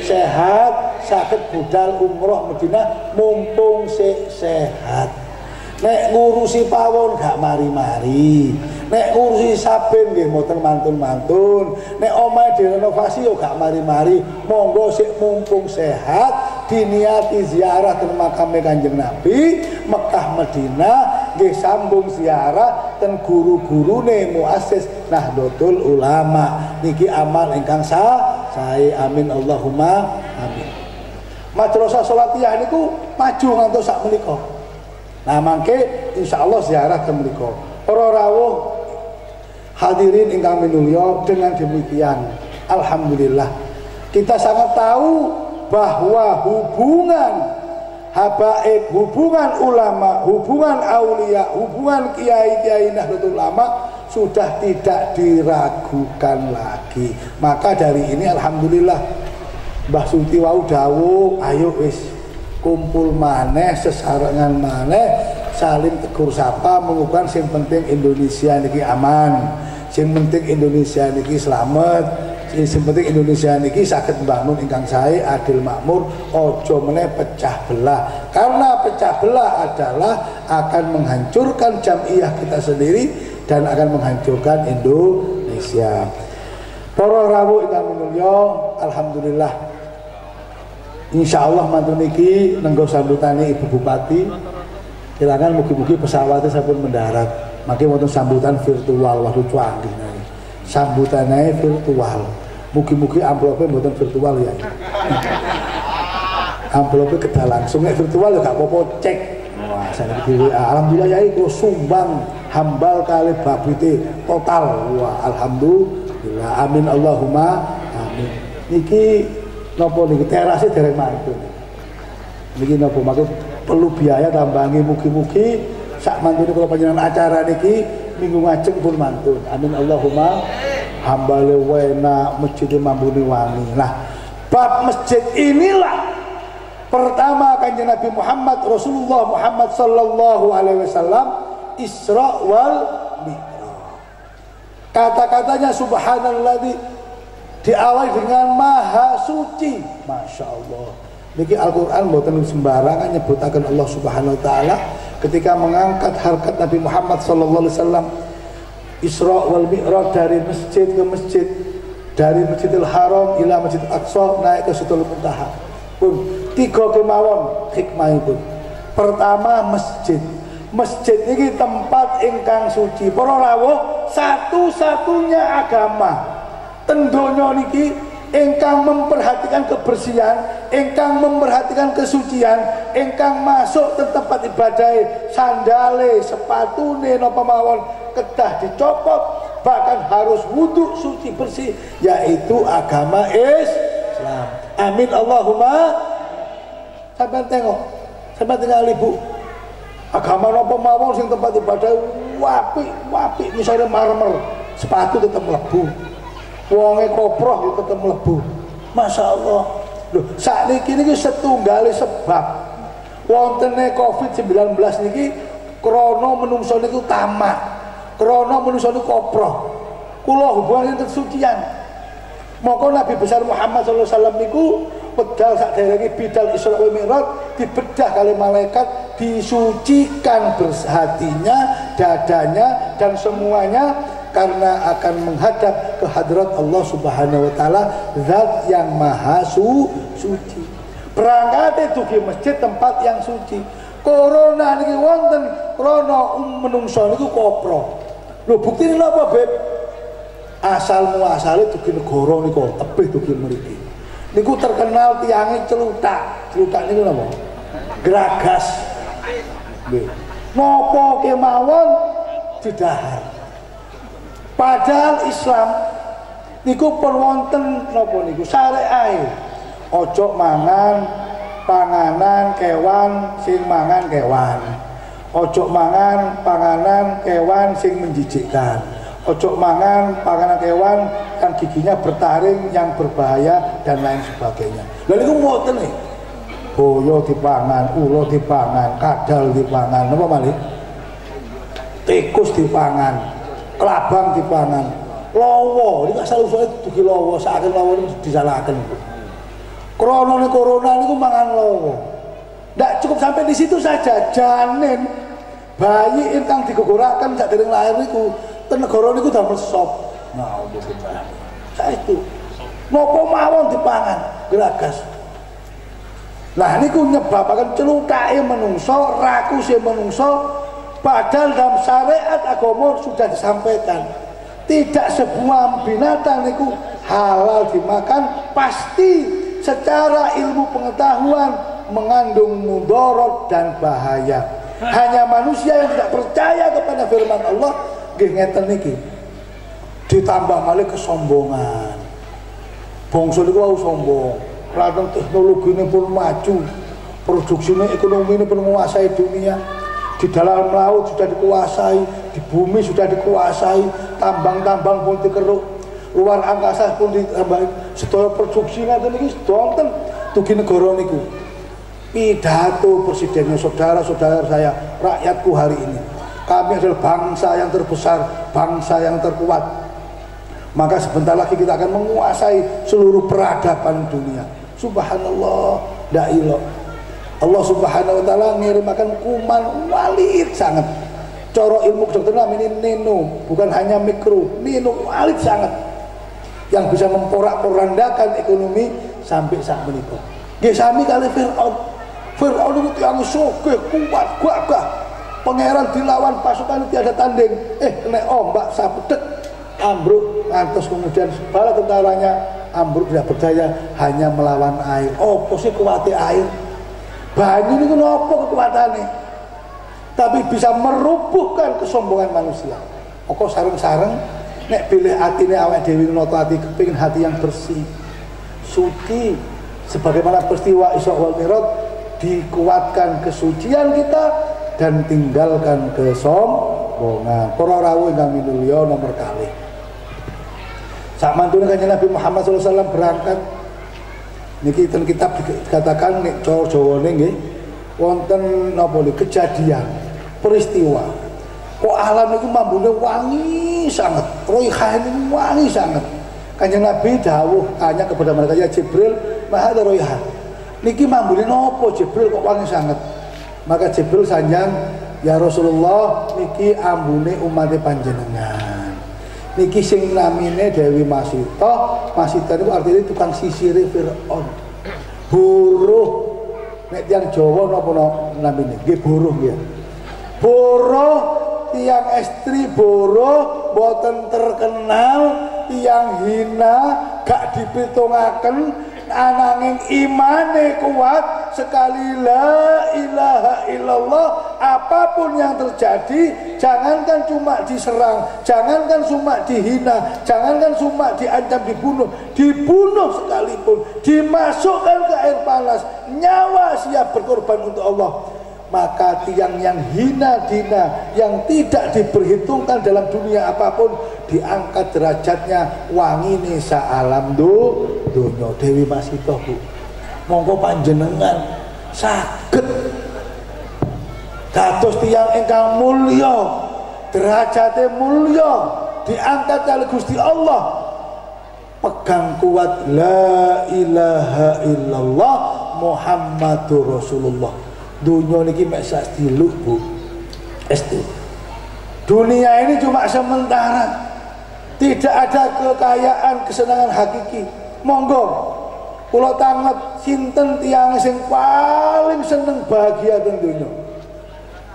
Sehat, saged budal umroh Madinah mumpung sehat. Nek ngurusi pawon gak mari-mari. Nek ngurusi saben nggih mboten mantun-mantun. Nek omahe direnovasi yo gak mari-mari. Monggo sik mumpung sehat diniati ziarah ten makame Kanjeng Nabi Mekah Madinah nggih sambung ziarah ten guru-gurune muassis Nahdlatul Ulama. Niki amal ingkang sae amin Allahumma amin. Madrasah Solatiyah niku maju ngantos sak menika. Nah mangke insyaallah ziarah ten mriku. Para rawuh hadirin ingkang minulya, dengan demikian alhamdulillah kita sangat tahu bahwa hubungan habaib, hubungan ulama, hubungan aulia, hubungan kiai-kiai Nahdlatul Ulama sudah tidak diragukan lagi. Maka dari ini alhamdulillah Mbah Suti wau dawuh, ayo wis kumpul maneh sesarengan maneh saling tegur sapa mengukuran sing penting Indonesia niki aman, sing penting Indonesia niki selamat. Sing penting Indonesia niki saged mbangun ingkang sae adil makmur, ojo meneh pecah belah. Karena pecah belah adalah akan menghancurkan jamiah kita sendiri dan akan menghancurkan Indonesia. Para rawuh ingkang minulya, alhamdulillah. Insyaallah mantun niki nenggo sambutane Ibu Bupati. Kirangan mugi-mugi pesawatnya sampun mendarat. Mangke wonten sambutan virtual, waduh canggih niki. Sambutannya virtual. Mugi-mugi amplopnya bukan virtual ya. Amplopnya kedah langsung virtual ya gak apa-apa cek. Wah, saya alhamdulillah ya iku sumbang hambal kali babite total. Wah, alhamdulillah. Amin Allahumma amin. Niki napa niki terase dereng mantun. Niki napa maksud perlu biaya tambahi mugi-mugi sak mantune kula panjenengan acara niki minggu ngajeng pun mantun. Amin Allahumma. Hambale wena masjid mambuni wangi. Nah, bab masjid inilah pertama Kanjeng Nabi Muhammad Rasulullah Muhammad sallallahu alaihi wasallam Isra wal Mi'raj. Kata-katanya subhanalladzi diawali dengan maha suci. Masya Allah. Niki Al-Qur'an mboten sembarangan nyebutaken Allah Subhanahu wa taala ketika mengangkat harkat Nabi Muhammad sallallahu alaihi wasallam Isra wal Mi'raj dari masjid ke masjid, dari Masjidil Haram ila Masjidil Aqsa naik ke Sidratul Muntaha. Pun tiga kemawon hikmahipun. Pertama masjid. Masjid ini tempat ingkang suci. Para rawuh satu-satunya agama ten donya niki ingkang memperhatikan kebersihan, ingkang memperhatikan kesucian, ingkang masuk ke tempat ibadah, sandale, sepatune napa mawon kedah dicopot, bahkan harus wudhu suci bersih, yaitu agama Islam. Amin Allahumma. Sampai tengok, sampai tinggal ibu agama napa mawon sing tempat ibadah wapi misalnya marmer, sepatu tetap mlebu. Wonge koproh itu tetep mlebu. Masya Allah. Loh, sakniki niki setunggale sebab wontene Covid-19 niki krana menungso niku tamak, krana menungso niku koproh. Kula hubungan kesucian. Maka Nabi besar Muhammad sallallahu alaihi wasallam niku pedal saderenge bidal Isra wal Mi'raj dibedah kali malaikat, disucikan hatinya, dadanya dan semuanya karena akan menghadap ke hadrat Allah Subhanahu wa taala, zat yang maha suci. Berangkat itu ke masjid tempat yang suci. Corona niki wonten krana menungso niku kopro. Lho buktine napa, Beb? Asal muasale dugi negara niku tebih dugi mriki. Niku terkenal tiange celutak. Celutak niku napa? Gragas. Nggih. Napa kemawon didahar. Padahal Islam niku pun wonten napa niku syariahe. Ojo mangan panganan kewan sing mangan kewan. Ojo mangan panganan kewan sing menjijikkan. Ojo mangan panganan kewan yang giginya bertaring yang berbahaya dan lain sebagainya. Lha niku mboten nih. Boyo dipangan, ulo dipangan, kadal dipangan, napa malih? Tikus dipangan, kelabang dipangan, lowo, ini asal usulnya dugi lowo, saking lowo ini disalahkan. Krana corona niku mangan lowo. Ndak cukup sampai di situ saja, janin bayi ingkang digegoraken sadereng lahir niku ten negara niku damel sop. Naudzubillah. Saestu. Napa mawon dipangan, geragas. Nah niku nyebabaken celukake menungso, rakuse menungso. Padahal dalam syariat agama sudah disampaikan tidak sebuah binatang niku halal dimakan, pasti secara ilmu pengetahuan mengandung mudarat dan bahaya. Hanya manusia yang tidak percaya kepada firman Allah nggih ngeten niki. Ditambah malih kesombongan. Bangsa niku wau sombong. Latang teknologine pun maju, produksine ekonomine pun menguasai dunia. Di dalam laut sudah dikuasai, di bumi sudah dikuasai, tambang-tambang pun dikeruk, luar angkasa pun ditambah, sedaya produksi ngaten iki wonten dugi negara niku. Pidato presidennya, saudara-saudara saya, rakyatku hari ini, kami adalah bangsa yang terbesar, bangsa yang terkuat. Maka sebentar lagi kita akan menguasai seluruh peradaban dunia. Subhanallah, la ilah. Allah Subhanahu wa taala ngirimaken kuman walid sangat. Cara ilmu kedokteran ini nano, bukan hanya mikro, nano walid sangat. Yang bisa memporak-porandakan ekonomi sampai saat menika. Nggih sami kali Firaun. Firaun itu yang sugih, kuat, gagah. Pangeran dilawan pasukan tiada tanding. Kena ombak sapedek, ambruk, ngantos kemudian bala tentaranya ambruk tidak berdaya, hanya melawan air. Apa sih kuwate air? Banyu niku napa kekuatane? tapi bisa merubuhkan kesombongan manusia. Kok sareng-sareng nek pilih atine awake dhewe nata ati kepengin hati yang bersih, suci, sebagaimana peristiwa Isra wal Mi'raj, dikuatkan kesucian kita dan tinggalkan kesombongan. Para rawuh ingkang minulya nomor kalih. Sak mantune Kanjeng Nabi Muhammad SAW berangkat niki ten kitab dikatakan nek cara Jawane nggih wonten napa niki kejadian peristiwa kok alam itu mambune wangi sangat, roihan ini wangi sangat. Kanjeng Nabi dawuh tanya kepada mereka, ya Jibril, mahal roihan niki mambune nopo Jibril kok wangi sangat? Maka Jibril sanjang, ya Rasulullah niki ambune umat panjenengan. Niki sing namine Dewi Masita. Masita itu artinya tukang sisire Fir'aun. Buruh nek tiyang Jawa napa namine? Nggih buruh nggih. Buruh tiyang estri buruh boten terkenal, tiyang hina gak dipitungaken, ananging imane kuat sekali la ilaha illallah. Apapun yang terjadi, jangankan cuma diserang, jangankan cuma dihina, jangankan cuma diancam dibunuh sekalipun, dimasukkan ke air panas, nyawa siap berkorban untuk Allah. Maka tiang yang hina dina, yang tidak diperhitungkan dalam dunia apapun, diangkat derajatnya, wangine sa alam dunya. Dewi Masita Bu, monggo panjenengan saged dados tiyang ingkang mulya, derajate mulya, diangkat kali Gusti Allah. Pegang kuat la ilaha illallah Muhammadur Rasulullah. Dunia ini mek sak diluk Bu. Estu. Dunia ini cuma sementara. Tidak ada kekayaan, kesenangan hakiki. Monggo kula tanget sinten tiyang sing paling seneng bahagia teng dunya.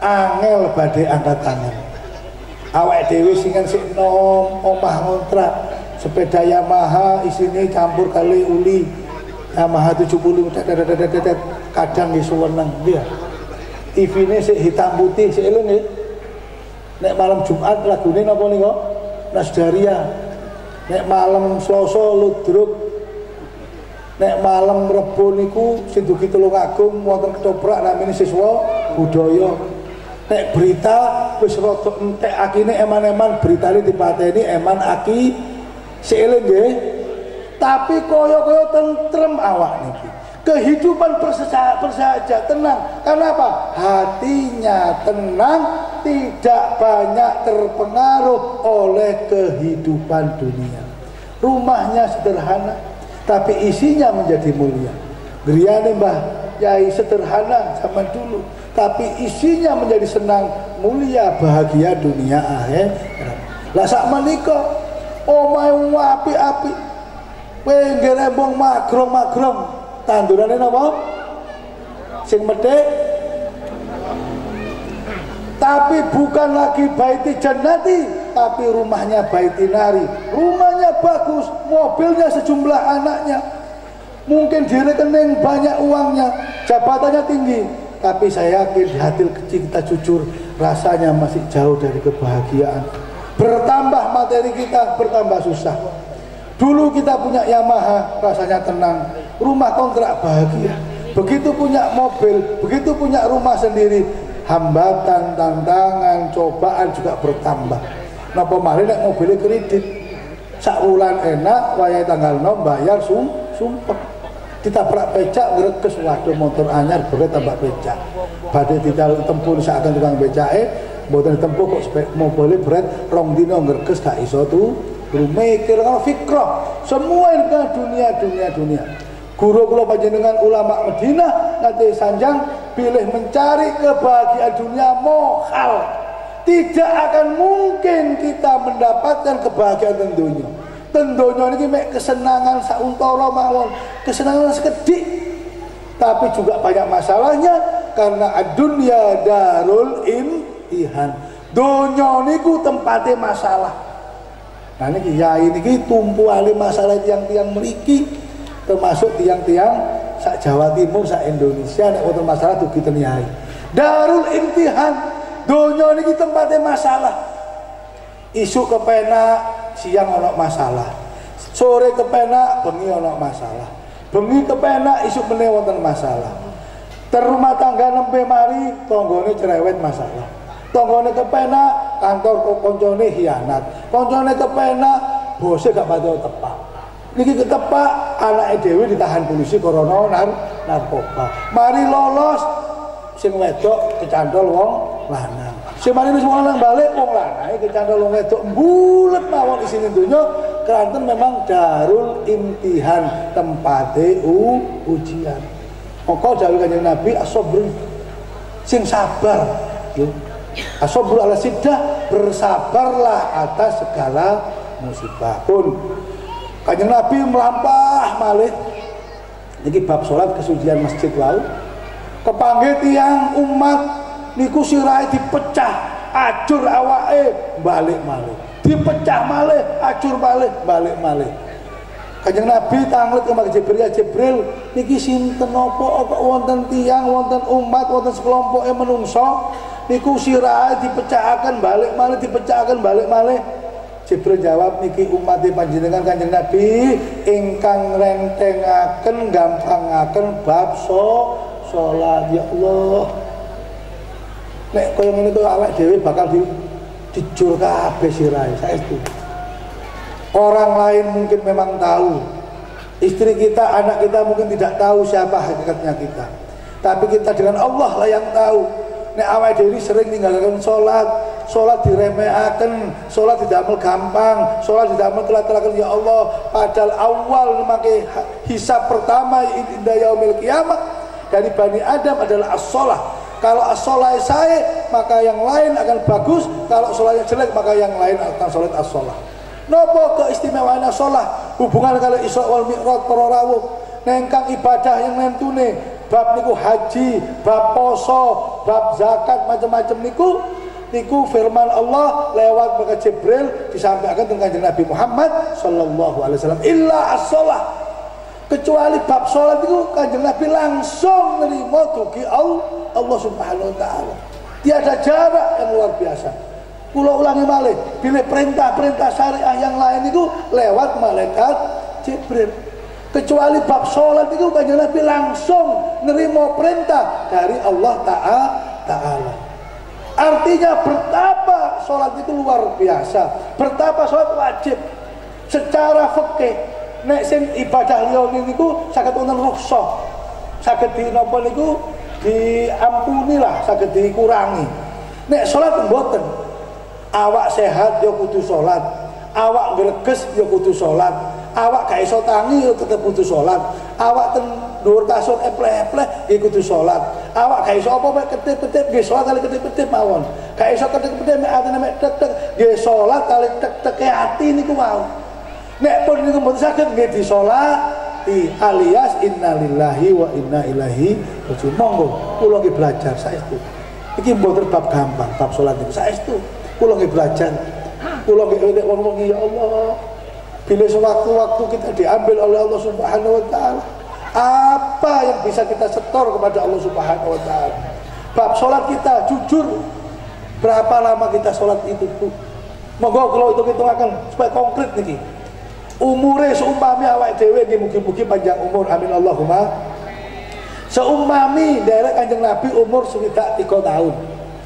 Angel badhe angkat tangan. Awake dhewe sing nom omah ngontrak sepeda Yamaha isine campur kali uli Yamaha 70 kadang nggih suweneng nggih. TV-ne sik hitam putih sik eling nggih. Nek malam Jumat lagune napa nika? Nasdaria. Nek malam Selasa ludruk. Nek malam Rebo niku sing dugi Tulungagung wonten ketoprak namine siswa budaya. Nek berita wis rada entek akine eman-eman beritane dipateni eman aki sik eling nggih. Tapi kaya-kaya tentrem awak niki. Kehidupan bersahaja, tenang. Karena apa? Hatinya tenang, tidak banyak terpengaruh oleh kehidupan dunia. Rumahnya sederhana, tapi isinya menjadi mulia. Griyane Mbah Yai sederhana zaman dulu, tapi isinya menjadi senang, mulia, bahagia dunia akhirat. Lah sak menika omahe apik-apik. Kowe ngerembong magrong-magrong, tandurane napa? Sing medhek. Tapi bukan lagi baiti jannati, tapi rumahnya baiti nari. Rumahnya bagus, mobilnya sejumlah anaknya. Mungkin di rekening banyak uangnya, jabatannya tinggi, tapi saya yakin di hati kecil kita jujur, rasanya masih jauh dari kebahagiaan. Bertambah materi kita, bertambah susah. Dulu kita punya Yamaha, rasanya tenang, rumah kontrak bahagia. Begitu punya mobil, begitu punya rumah sendiri, hambatan, tantangan, cobaan juga bertambah. Nah kemarin nek mobilnya kredit, sak wulan enak, wayahe tanggal 6 bayar sumpah. Ditabrak becak ngrekes, waduh motor anyar berat tambah becak. Badhe ditaluk tempur sak tukang becake, mboten ditempuh kok mobilnya berat, rong dina ngrekes gak iso mikir kalau fikrah semua ini kan dunia. Guru kula panjenengan ulama Madinah nanti sanjang pilih mencari kebahagiaan dunia mohal. Tidak akan mungkin kita mendapatkan kebahagiaan tentunya. Tentunya ini mek kesenangan sauntara mawon, kesenangan sekedik. Tapi juga banyak masalahnya karena dunia darul imtihan. Dunia niku tempatnya masalah. Nah ini Yai ini tumpuane masalah tiang-tiang mriki, termasuk tiang-tiang sak Jawa Timur, sak Indonesia nek wonten masalah dugi ten Yai. Darul imtihan, Donya niki tempatnya masalah. Isu kepenak, siang ono masalah. Sore kepenak, bengi ono masalah. Bengi kepenak, isu meneh wonten masalah. Terumah tangga nembe mari, tanggane cerewet masalah. Tanggane kepenak, kantor koncone hianat. Koncone kepenak, bose gak pati tepak. Niki ketepak, anake dhewe ditahan polisi karena narkoba. Mari lolos, sing wedok kecandol wong lanang. Sing mari wis wong lanang balik, wong lanang kecandol wong wedok mbulet mawon isine donya. Keranten memang darul imtihan, tempate ujian. Maka dawuh Kanjeng Nabi as-sabr, sing sabar. As-sabr ala siddah, bersabarlah atas segala musibah. Pun Kanjeng Nabi melampah malih niki bab salat kesucian masjid wau. Kepanggih tiyang umat niku sirahe dipecah, ajur awake balik malih. Dipecah malih, ajur balik malih. Kanjeng Nabi tanglet ke Jibril, Jibril niki sinten napa kok wonten tiyang, wonten umat, wonten sekelompoke menungso niku sirahe dipecahaken balik malih, dipecahaken balik malih. Jibril jawab, niki umat panjenengan Kanjeng Nabi ingkang rentengaken gampangaken bab salat. Ya Allah, nek kaya ngene kok awak dhewe bakal dijur kabeh sirahe saestu. Orang lain mungkin memang tahu, istri kita, anak kita mungkin tidak tahu siapa hakikatnya kita, tapi kita dengan Allah lah yang tahu. Nek awake dhewe sering ninggalkan sholat diremehaken, sholat didamel gampang, sholat didamel telat-telatan. Ya Allah, padahal awal memakai hisab pertama inda yaumil kiamat dari Bani Adam adalah as-sholah. Kalau as-sholah saya, maka yang lain akan bagus. Kalau sholatnya jelek, maka yang lain akan sholat as-sholah. Nopo keistimewaan as-sholah? Hubungan kalau Isra wal Mi'raj para rawuh, nengkang ibadah yang nentune, bab niku haji, bab poso, bab zakat, macam-macam niku firman Allah lewat berkat Jibril disampaikan dengan Kanjeng Nabi Muhammad sallallahu alaihi wasallam. Illa as-sholah, kecuali bab sholat itu Kanjeng Nabi langsung nerima dugi Allah Subhanahu wa taala. Tiada jarak yang luar biasa. Kula ulangi malih, bila perintah-perintah syariah yang lain itu lewat malaikat Jibril. Kecuali bab sholat itu Kanjeng Nabi langsung nerima perintah dari Allah Ta'ala. Artinya betapa sholat itu luar biasa, betapa sholat wajib secara fikih. Nek sing ibadah liyane niku saged wonten rukhsah, saged dinapa niku diampuni lah, saged dikurangi. Nek sholat mboten. Awak sehat ya kudu sholat, awak greges ya kudu sholat, awak gak iso tangi ya tetep kudu sholat, awak ten dhuwur kasur epleh-epleh ya kudu sholat, awak gak iso apa mek ketip-ketip nggih sholat kali ketip-ketip mawon, gak iso ketip-ketip mek atine mek tek-tek nggih sholat kali tek-teke ati niku wau. Nek pun niku mboten saged nggih disolati alias innalillahi wa inna ilaihi raji'un. Monggo kula nggih belajar saestu. Iki mboten bab gampang, bab sholat niku saestu. Kula nggih belajar, kula nggih ngomong ya Allah, bila sewaktu-waktu kita diambil oleh Allah Subhanahu wa taala, apa yang bisa kita setor kepada Allah Subhanahu wa taala? Bab salat kita jujur, berapa lama kita salat itu? Monggo kula hitung-hitungaken supaya konkret niki. Umure seumpami awake dhewe nggih mugi-mugi panjang umur, amin Allahumma. Seumpami derek Kanjeng Nabi umur swidak 3 tahun.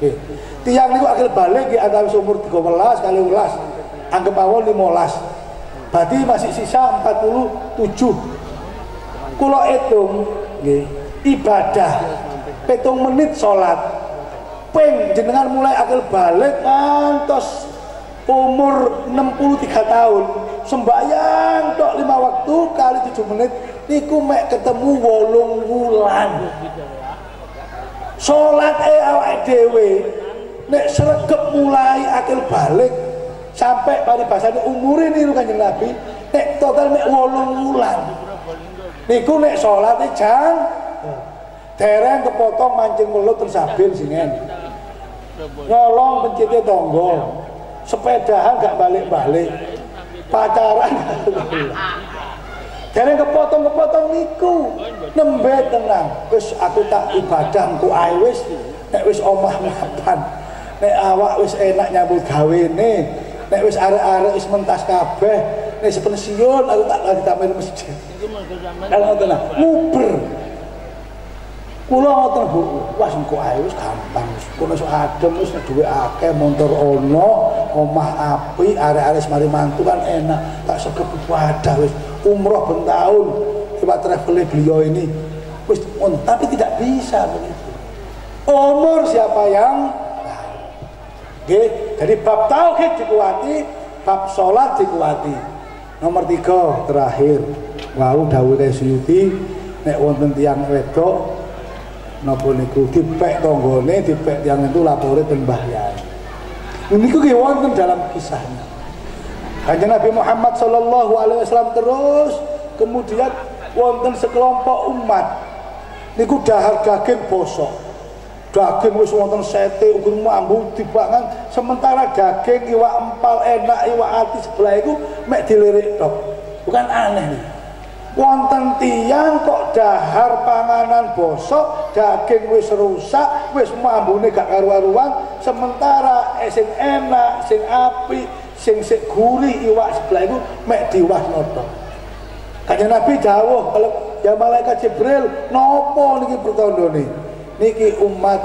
Nggih. Tiang niku akhir balik di antara umur 13 kali 11, anggap awal 15, berarti masih sisa 47. Kula hitung ibadah 7 menit sholat ping jenengan mulai akhir balik ngantos umur 63 tahun sembahyang tok 5 waktu kali 7 menit niku mek ketemu 8 wulan sholat awake dhewe. Nek sregep mulai akil balik sampai paribasane umur ini Kanjeng Nabi nek total mek 8 wulan niku nek salate jang dereng kepotong mancing welut tersabil singen nyolong pencite tangga sepedahan gak balik-balik pacaran dereng kepotong-kepotong niku nembe tenang wis aku tak ibadah engko ae wis nek wis omah mapan nek awak wis enak nyambut gawene, nek wis arek-arek wis mentas kabeh, nek pensiun aku tak lagi tamir masjid. Iku mengko sampean. Kalau ngoten lah, nguber. Kula ngoten Bu, wis engko ae wis gampang. Kono sok adem wis duwe akeh, motor ono, omah apik, arek-arek mari mantu kan enak. Tak sregep ibadah wis umroh ben taun. Lewat travel beliau ini wis tapi tidak bisa begitu. Umur siapa yang tahu. Jadi bab tauhid dikuati, bab sholat dikuati. Nomor 3 terakhir, wau dawuh Suyuti nek wonten tiyang wedok napa niku dipek tanggane, dipek tiyang itu lapore ten Mbah Yai. Niku ki wonten dalam kisahnya. Kanjeng Nabi Muhammad sallallahu alaihi wasallam terus kemudian wonten sekelompok umat niku dahar daging bosok. Daging wis wonten sete ugun mambu dipangan, sementara daging iwak empal enak, iwak ati sebelah iku mek dilirik tok. Bukan aneh nih. Wonten tiyang kok dahar panganan bosok, daging wis rusak, wis mambune gak karu-karuan, sementara sing enak, sing apik, sing gurih iwak sebelah iku mek diwasno tok. Kanjeng Nabi dawuh kalau ya malaikat Jibril nopo niki pertandane niki umat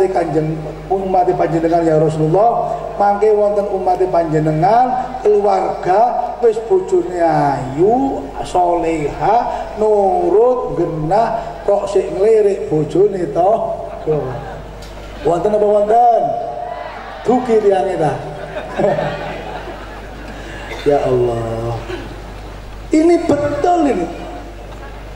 panjenengan ya Rasulullah, mangke wonten umat panjenengan keluarga wis bojone ayu salehah nurut genah kok sik nglirik bojone to wonten apa wonten dugi tiyang ta. Ya Allah, ini betul ini.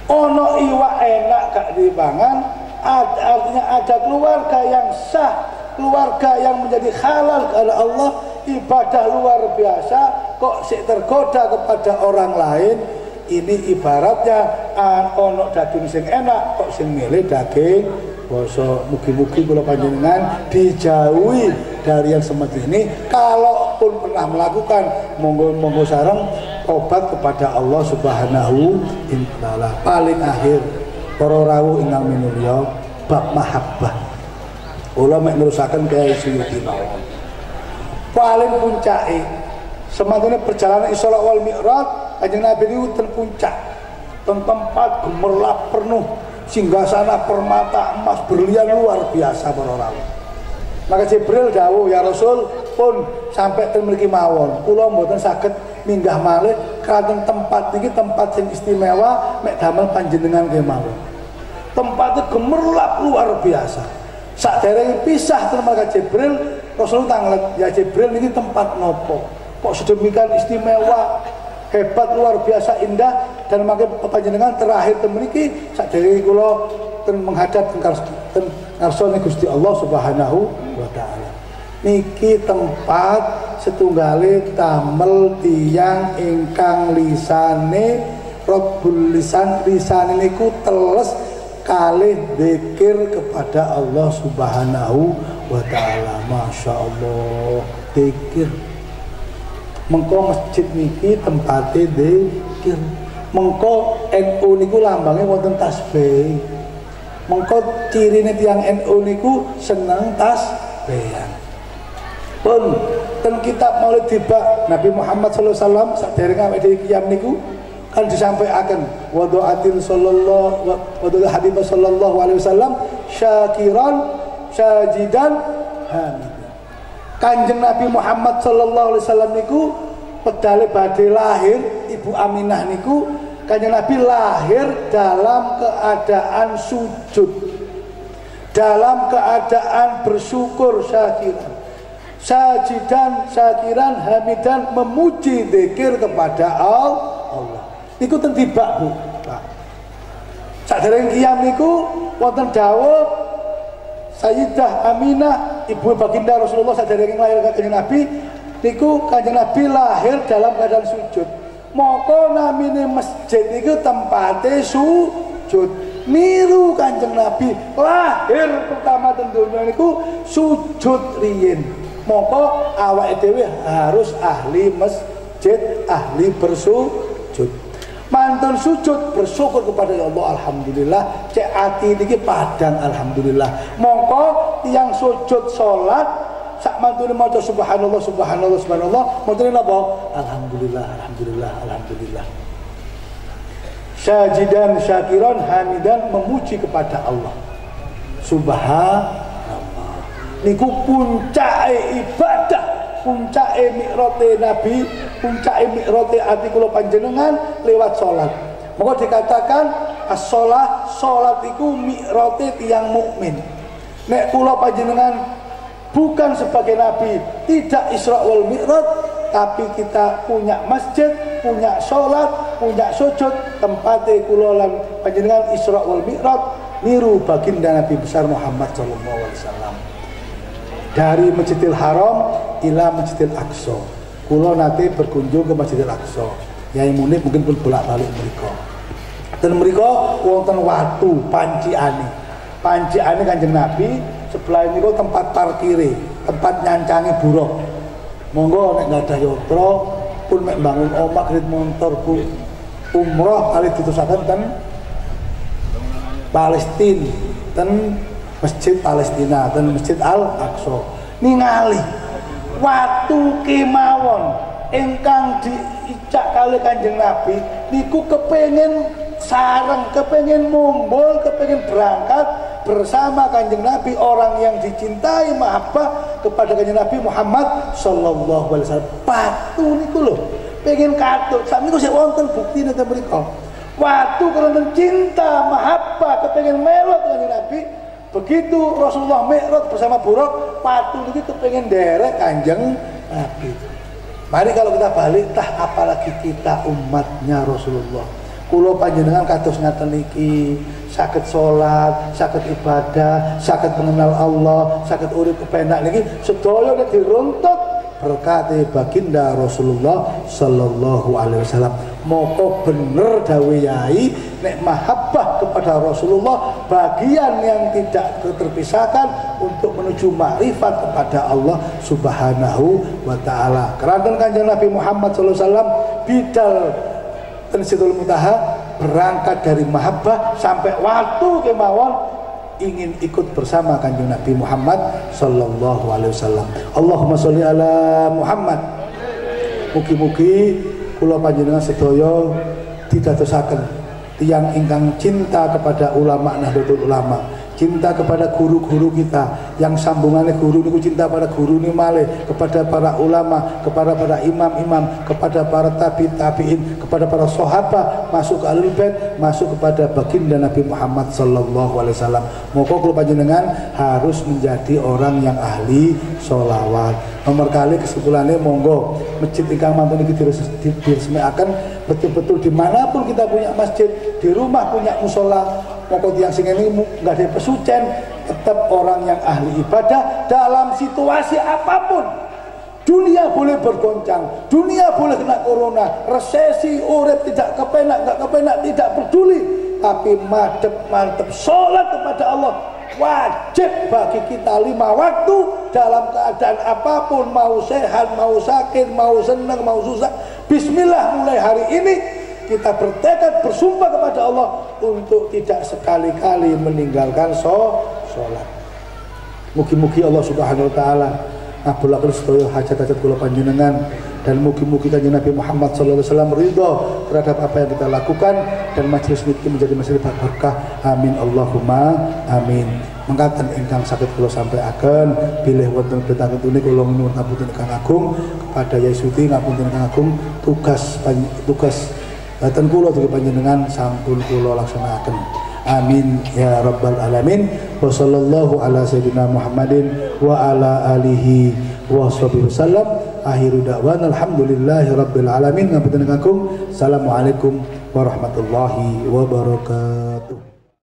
Ono iwak enak gak dipangan, artinya ada keluarga yang sah, keluarga yang menjadi halal karena Allah, ibadah luar biasa, kok sik tergoda kepada orang lain. Ini ibaratnya ono daging sing enak, kok sing milih daging bosok. Mugi-mugi kula panjenengan dijauhi dari yang seperti ini. Kalaupun pernah melakukan, monggo sareng obat kepada Allah Subhanahu wa taala. Paling akhir para rawuh ingkang minulya bab mahabbah. Kula mek nerusaken Kyai Suyuti mawon. Paling puncake semantune perjalanan Isra wal Mi'raj, Kanjeng Nabi niku ten puncak, ten tempat gemerlap penuh singgasana permata emas berlian luar biasa para rawuh. Maka Jibril dawuh, ya Rasul pun sampai ten mriki mawon, kula mboten saged minggah malih kanthi tempat iki, tempat sing istimewa mek damel panjenengan kemawon. Tempatnya gemerlap luar biasa. Sakderenge pisah ten maka Jibril, Rasul tanglet, ya Jibril ini tempat nopo? Kok sedemikian istimewa, hebat, luar biasa indah, dan maka panjenengan terakhir ten mriki sakderenge kula ten menghadap ten ngarsane Gusti Allah Subhanahu wa taala. Niki tempat setunggale tamel tiyang ingkang lisane Rabbul lisan niku teles kalih zikir kepada Allah Subhanahu wa taala. Masya Allah, zikir. Mengko masjid niki tempate zikir. Mengko NU niku lambange wonten tasbih. Mengko cirine tiyang NU niku seneng tasbihan. Pun ten kitab Maulid Tiba Nabi Muhammad sallallahu alaihi wasallam saderenge awake dhewe qiyam niku kan disampaikan wada'atil sallallahu wa Habib sallallahu alaihi wasallam syakiran sajidan hamid. Kanjeng Nabi Muhammad sallallahu alaihi wasallam niku pedale badhe lahir Ibu Aminah niku, Kanjeng Nabi lahir dalam keadaan sujud, dalam keadaan bersyukur syakiran sajidan syakiran hamidan, memuji zikir kepada Allah. Niku ten tibak Bu, Pak. Sadereng qiyam niku wonten dawuh Sayyidah Aminah ibu baginda Rasulullah sadereng lahir Kanjeng Nabi niku, Kanjeng Nabi lahir dalam keadaan sujud. Moko namine masjid niku tempate sujud. Niru Kanjeng Nabi lahir pertama ten donya niku sujud riyin. Moko awake dhewe harus ahli masjid, ahli bersujud. Mantun sujud bersyukur kepada Allah, alhamdulillah, cek ati niki padang alhamdulillah. Mongko tiyang sujud salat sak mantune maca subhanallah subhanallah subhanallah, mantune napa? Alhamdulillah alhamdulillah alhamdulillah. Syajidan syakiran hamidan, memuji kepada Allah. Subhanallah. Niku puncake ibadah, puncake mi'rate Nabi, puncake mi'rate ati kula panjenengan lewat salat. Maka dikatakan as-shalah, salat iku mi'rate tiyang mukmin. Nek kula panjenengan bukan sebagai Nabi, tidak Isra wal Mi'raj, tapi kita punya masjid, punya sholat, punya sujud, tempatnya kula lan panjenengan Isra wal Mi'raj niru baginda Nabi besar Muhammad sallallahu alaihi wasallam. Dari Masjidil Haram ila Masjidil Aqsa. Kula nate berkunjung ke Masjidil Aqsa. Yai Munib mungkin pun bolak-balik mriku. Dan mriku wonten watu panciane. Panciane Kanjeng Nabi, sebelah niku tempat parkire, tempat nyancangi buruk. Monggo nek gadah yatra pun mek bangun omah kredit motor Bu umroh kali ditusaken ten Palestina, ten Masjid Palestina, ten Masjid Al-Aqsa. Ningali watu kemawon ingkang diicak kali Kanjeng Nabi niku kepengin sareng, kepengin mumbul, kepengin berangkat bersama Kanjeng Nabi, orang yang dicintai mahabbah kepada Kanjeng Nabi Muhammad sallallahu alaihi wasallam. Watu niku lho pengen katut, sakniku sik wonten buktine ten mriku. Watu karena cinta mahabbah kepengin melot Kanjeng Nabi. Begitu Rasulullah Mi'raj bersama Buraq, watu niki kepengin derek Kanjeng Nabi. Mari kalau kita balik, apalagi kita umatnya Rasulullah. Kula panjenengan kados ngaten niki, saged salat, saged ibadah, saged mengenal Allah, saged urip kepenak niki sedaya nek diruntut berkate baginda Rasulullah sallallahu alaihi wasallam. Moko bener dawe yai nek mahabbah kepada Rasulullah bagian yang tidak terpisahkan untuk menuju makrifat kepada Allah Subhanahu wa taala. Keranten Kanjeng Nabi Muhammad sallallahu alaihi wasallam bidal ten Sidratul Muntaha berangkat dari mahabbah sampai waktu kemawon ingin ikut bersama Kanjeng Nabi Muhammad sallallahu alaihi wasallam. Allahumma sholli ala Muhammad. Mugi-mugi kula panjenengan sedaya didadosaken tiyang ingkang cinta kepada ulama Nahdlatul Ulama, cinta kepada guru-guru kita, yang sambungannya guru niku cinta pada guru ni malih, kepada para ulama, kepada para imam-imam, kepada para tabi'in, kepada para sahabat, masuk ke Ahlul Bait, masuk kepada baginda Nabi Muhammad sallallahu alaihi wasallam. Moko kula panjenengan harus menjadi orang yang ahli sholawat. Nomor kali kesimpulannya monggo masjid ingkang mantun iki diresmikaken betul-betul dimanapun kita punya masjid, di rumah punya musola. Moko tiang sing ini nggak ada pesucen, tetap orang yang ahli ibadah dalam situasi apapun. Dunia boleh bergoncang, dunia boleh kena corona, resesi, urip tidak kepenak, nggak kepenak, tidak peduli, tapi mantep sholat kepada Allah wajib bagi kita 5 waktu dalam keadaan apapun, mau sehat, mau sakit, mau senang, mau susah. Bismillah, mulai hari ini kita bertekad bersumpah kepada Allah untuk tidak sekali-kali meninggalkan sholat. Mugi-mugi Allah Subhanahu wa taala ngabulaken sedaya hajat-hajat kula panjenengan, dan mugi-mugi Kanjeng Nabi Muhammad sallallahu alaihi wasallam ridho terhadap apa yang kita lakukan, dan majelis niki menjadi majelis berkah. Amin Allahumma amin. Mengkaten ingkang saged kula sampaiaken bilih wonten berita ketune kula nyuwun ngapunten Kang Agung, kepada Yai Suti ngapunten Kang Agung, tugas baten kula juga panjenengan sampun kula laksanakaken. Amin ya rabbal alamin. Wa sallallahu ala sayyidina Muhammadin wa ala alihi wa sahbihi wasallam. Akhiru da'wana alhamdulillahi rabbil alamin. Ngapunten Kang Agung. Assalamualaikum warahmatullahi wabarakatuh.